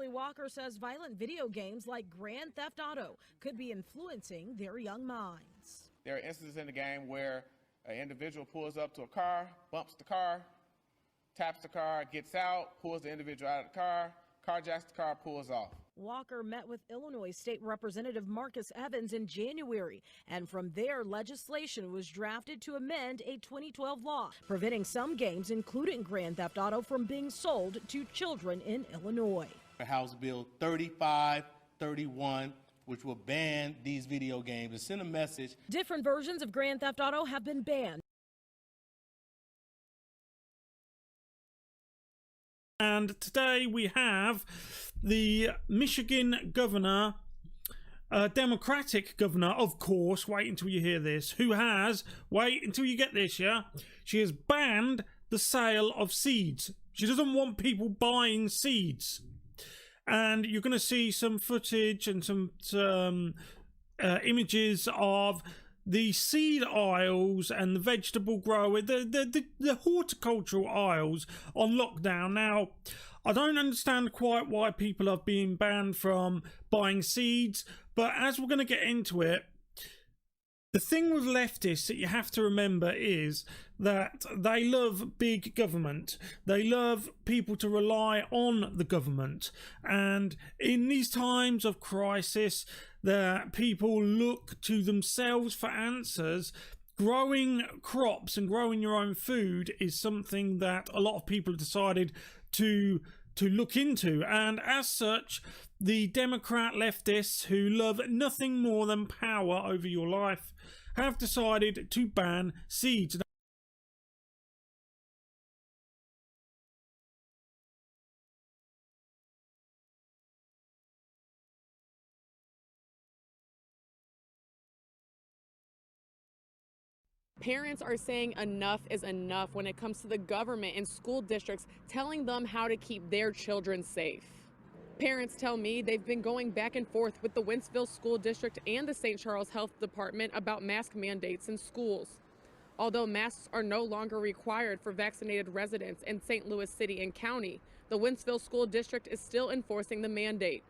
Walker says violent video games like Grand Theft Auto could be influencing their young minds. There are instances in the game where an individual pulls up to a car, bumps the car, taps the car, gets out, pulls the individual out of the car, carjacks the car, pulls off. Walker met with Illinois State Representative Marcus Evans in January, and from there, legislation was drafted to amend a 2012 law preventing some games, including Grand Theft Auto, from being sold to children in Illinois. House Bill 3531, which will ban these video games and send a message. Different versions of Grand Theft Auto have been banned. And today we have the Michigan governor, Democratic governor, of course, wait until you hear this, who has, wait until you get this, yeah? She has banned the sale of seeds. She doesn't want people buying seeds. And you're going to see some footage and some images of the seed aisles and the vegetable grower, the horticultural aisles on lockdown. Now, I don't understand quite why people are being banned from buying seeds, but as we're going to get into it, the thing with leftists that you have to remember is that they love big government. They love people to rely on the government. And in these times of crisis, that people look to themselves for answers. Growing crops and growing your own food is something that a lot of people have decided to look into. And as such, the Democrat leftists, who love nothing more than power over your life, have decided to ban seeds. Parents are saying enough is enough when it comes to the government and school districts telling them how to keep their children safe. Parents tell me they've been going back and forth with the Wentzville School District and the St. Charles Health Department about mask mandates in schools. Although masks are no longer required for vaccinated residents in St. Louis City and County, the Wentzville School District is still enforcing the mandate.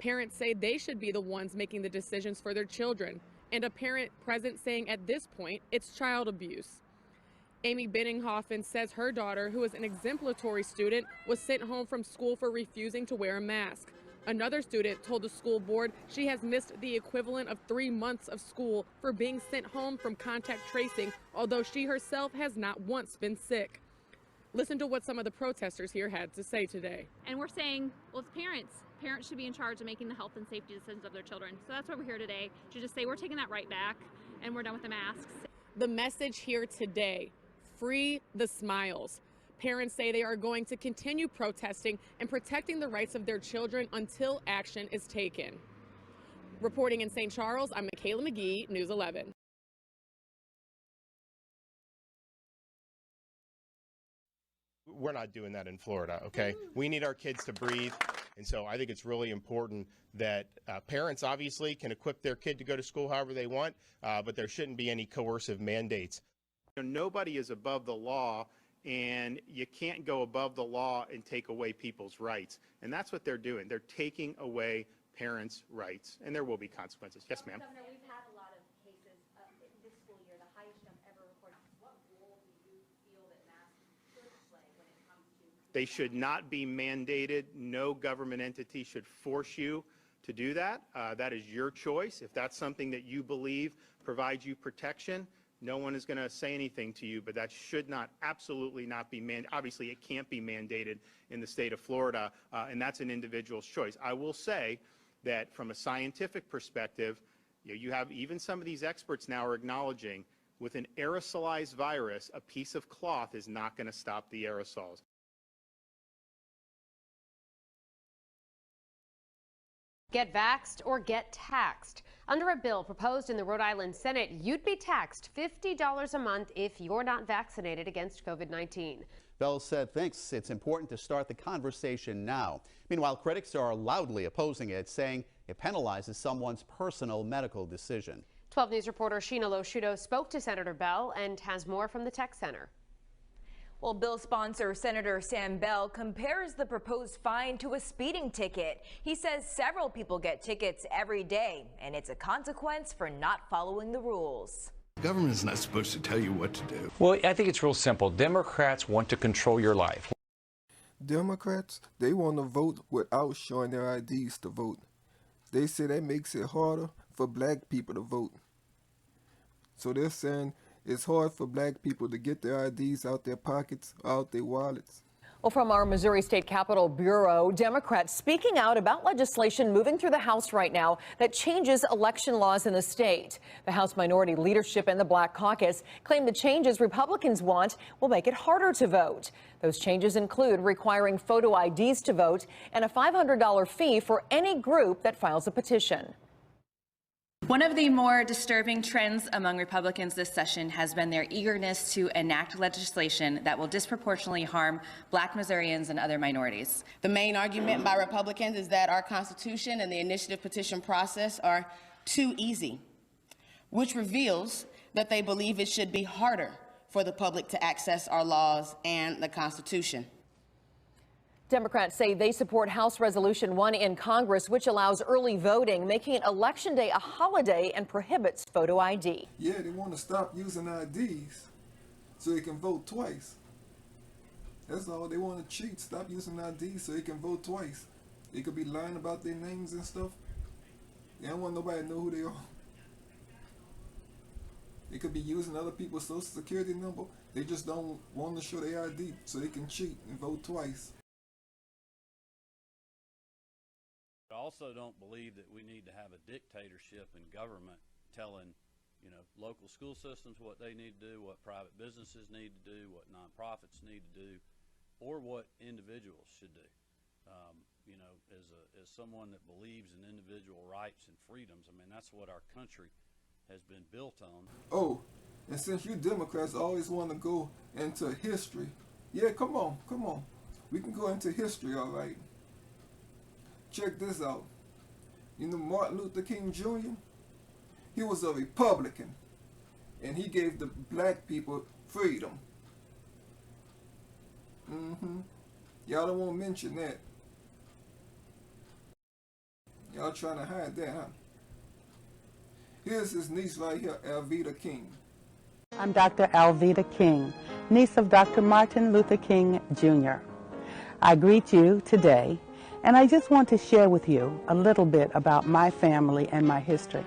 Parents say they should be the ones making the decisions for their children, and a parent present saying at this point it's child abuse. Amy Benninghoffen says her daughter, who is an exemplary student, was sent home from school for refusing to wear a mask. Another student told the school board she has missed the equivalent of 3 months of school for being sent home from contact tracing, although she herself has not once been sick. Listen to what some of the protesters here had to say today. And we're saying, well, it's parents. Parents should be in charge of making the health and safety decisions of their children. So that's why we're here today, to just say we're taking that right back and we're done with the masks. The message here today: free the smiles. Parents say they are going to continue protesting and protecting the rights of their children until action is taken. Reporting in St. Charles, I'm Michaela McGee, News 11. We're not doing that in Florida, okay? We need our kids to breathe, and so I think it's really important that parents obviously can equip their kid to go to school however they want, but there shouldn't be any coercive mandates. Nobody is above the law, and you can't go above the law and take away people's rights. And that's what they're doing. They're taking away parents' rights, and there will be consequences. Yes, ma'am. Governor, we've had a lot of cases this school year, the highest jump ever recorded. What role do you feel that masks should play when it comes to? They should not be mandated. No government entity should force you to do that. That is your choice. If that's something that you believe provides you protection, no one is going to say anything to you, but that should not, absolutely not be mandated. Obviously, it can't be mandated in the state of Florida, and that's an individual's choice. I will say that from a scientific perspective, you have even some of these experts now are acknowledging with an aerosolized virus, a piece of cloth is not going to stop the aerosols. Get vaxxed or get taxed. Under a bill proposed in the Rhode Island Senate, you'd be taxed $50 a month if you're not vaccinated against COVID-19. Bell said thinks it's important to start the conversation now. Meanwhile, critics are loudly opposing it, saying it penalizes someone's personal medical decision. 12 News reporter Sheena Losciuto spoke to Senator Bell and has more from the Tech Center. Well, bill sponsor Senator Sam Bell compares the proposed fine to a speeding ticket. He says several people get tickets every day, and it's a consequence for not following the rules. The government is not supposed to tell you what to do. Well, I think it's real simple. Democrats want to control your life. Democrats, they want to vote without showing their IDs to vote. They say that makes it harder for black people to vote. So they're saying it's hard for black people to get their IDs out their pockets, out their wallets. Well, from our Missouri State Capitol Bureau, Democrats speaking out about legislation moving through the House right now that changes election laws in the state. The House Minority Leadership and the Black Caucus claim the changes Republicans want will make it harder to vote. Those changes include requiring photo IDs to vote and a $500 fee for any group that files a petition. One of the more disturbing trends among Republicans this session has been their eagerness to enact legislation that will disproportionately harm Black Missourians and other minorities. The main argument by Republicans is that our Constitution and the initiative petition process are too easy, which reveals that they believe it should be harder for the public to access our laws and the Constitution. Democrats say they support House Resolution 1 in Congress, which allows early voting, making Election Day a holiday and prohibits photo ID. Yeah, they want to stop using IDs so they can vote twice. That's all. They want to cheat, stop using IDs so they can vote twice. They could be lying about their names and stuff. They don't want nobody to know who they are. They could be using other people's social security number. They just don't want to show their ID so they can cheat and vote twice. I also don't believe that we need to have a dictatorship in government telling, local school systems what they need to do, what private businesses need to do, what nonprofits need to do, or what individuals should do. As someone that believes in individual rights and freedoms, that's what our country has been built on. Oh, and since you Democrats always want to go into history, yeah, come on. We can go into history, all right. Check this out. Martin Luther King Jr., he was a Republican, and he gave the black people freedom. Y'all don't want to mention that. Y'all trying to hide that, huh? Here's his niece right here, Alveda King. I'm Dr. Alveda King, niece of Dr. Martin Luther King Jr. I greet you today, and I just want to share with you a little bit about my family and my history.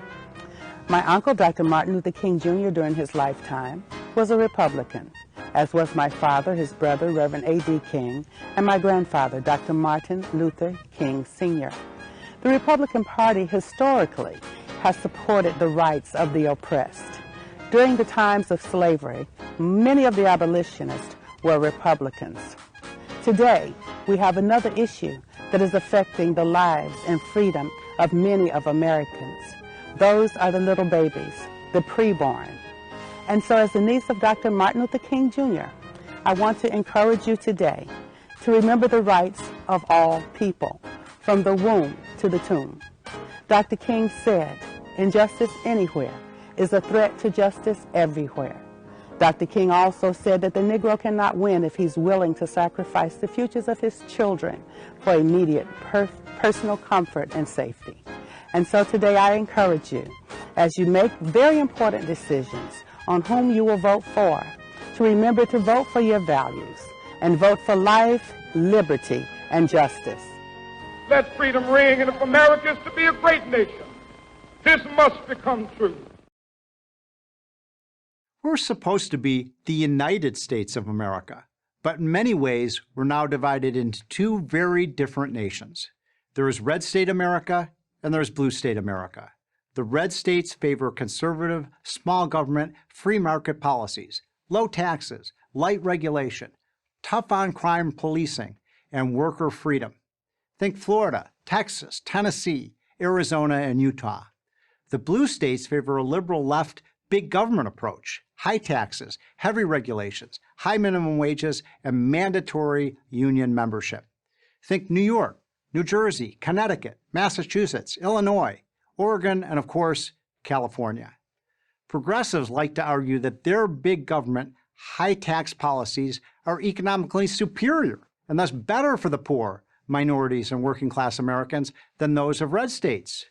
My uncle, Dr. Martin Luther King Jr., during his lifetime, was a Republican, as was my father, his brother, Reverend A.D. King, and my grandfather, Dr. Martin Luther King Sr. The Republican Party historically has supported the rights of the oppressed. During the times of slavery, many of the abolitionists were Republicans. Today, we have another issue that is affecting the lives and freedom of many of Americans. Those are the little babies, the preborn. And so as the niece of Dr. Martin Luther King Jr., I want to encourage you today to remember the rights of all people, from the womb to the tomb. Dr. King said, injustice anywhere is a threat to justice everywhere. Dr. King also said that the Negro cannot win if he's willing to sacrifice the futures of his children for immediate personal comfort and safety. And so today I encourage you, as you make very important decisions on whom you will vote for, to remember to vote for your values and vote for life, liberty, and justice. Let freedom ring, and if America is to be a great nation, this must become true. We're supposed to be the United States of America, but in many ways, we're now divided into two very different nations. There is red state America, and there's blue state America. The red states favor conservative, small government, free market policies, low taxes, light regulation, tough on crime policing, and worker freedom. Think Florida, Texas, Tennessee, Arizona, and Utah. The blue states favor a liberal left, big government approach, high taxes, heavy regulations, high minimum wages, and mandatory union membership. Think New York, New Jersey, Connecticut, Massachusetts, Illinois, Oregon, and of course, California. Progressives like to argue that their big government, high tax policies are economically superior and thus better for the poor, minorities, and working class Americans than those of red states.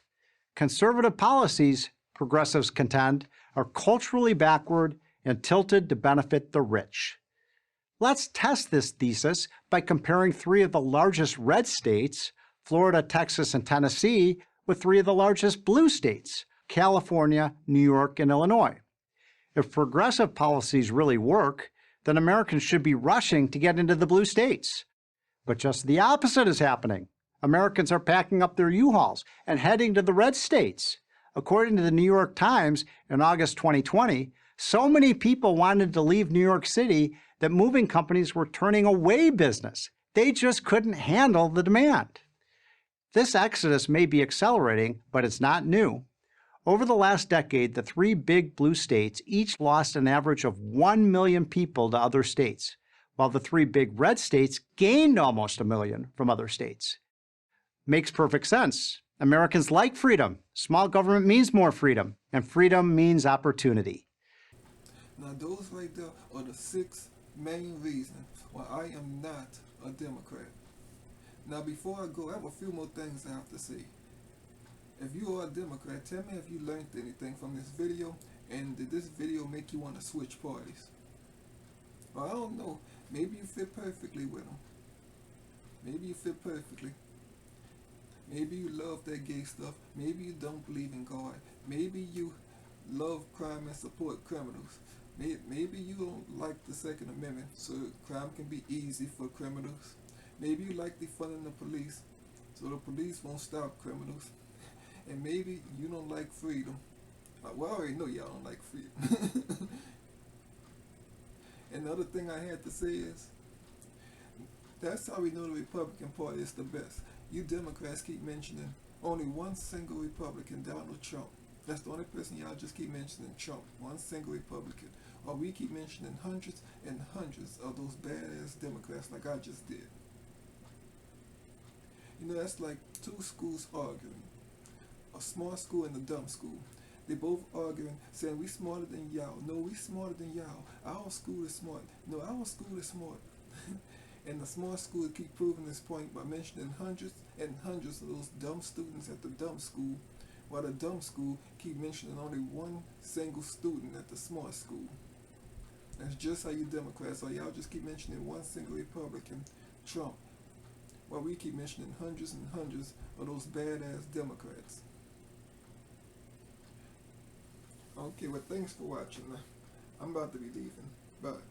Conservative policies, progressives contend, are culturally backward and tilted to benefit the rich. Let's test this thesis by comparing three of the largest red states, Florida, Texas, and Tennessee, with three of the largest blue states, California, New York, and Illinois. If progressive policies really work, then Americans should be rushing to get into the blue states. But just the opposite is happening. Americans are packing up their U-Hauls and heading to the red states. According to the New York Times in August 2020, so many people wanted to leave New York City that moving companies were turning away business. They just couldn't handle the demand. This exodus may be accelerating, but it's not new. Over the last decade, the three big blue states each lost an average of 1 million people to other states, while the three big red states gained almost 1 million from other states. Makes perfect sense. Americans like freedom. Small government means more freedom, and freedom means opportunity. Now those right there are the 6 main reasons why I am not a Democrat. Now before I go, I have a few more things I have to say. If you are a Democrat, tell me if you learned anything from this video, and did this video make you want to switch parties? Well, I don't know. Maybe you fit perfectly with them. Maybe you fit perfectly. Maybe you love that gay stuff. Maybe you don't believe in God. Maybe you love crime and support criminals. Maybe you don't like the Second Amendment, so crime can be easy for criminals. Maybe you like defunding the police, so the police won't stop criminals. And maybe you don't like freedom. Well, I already know y'all don't like freedom. And the other thing I had to say is, that's how we know the Republican Party is the best. You Democrats keep mentioning only one single Republican, Donald Trump. That's the only person y'all just keep mentioning, Trump, one single Republican. Or we keep mentioning hundreds and hundreds of those badass Democrats like I just did. You know, that's like two schools arguing. A smart school and a dumb school. They both arguing, saying we smarter than y'all. No, we smarter than y'all. Our school is smart. No, our school is smart. And the smart school keep proving this point by mentioning hundreds and hundreds of those dumb students at the dumb school, while the dumb school keep mentioning only one single student at the smart school. That's just how you Democrats are. Y'all just keep mentioning one single Republican, Trump, while we keep mentioning hundreds and hundreds of those badass Democrats. Okay, well, thanks for watching. I'm about to be leaving. Bye.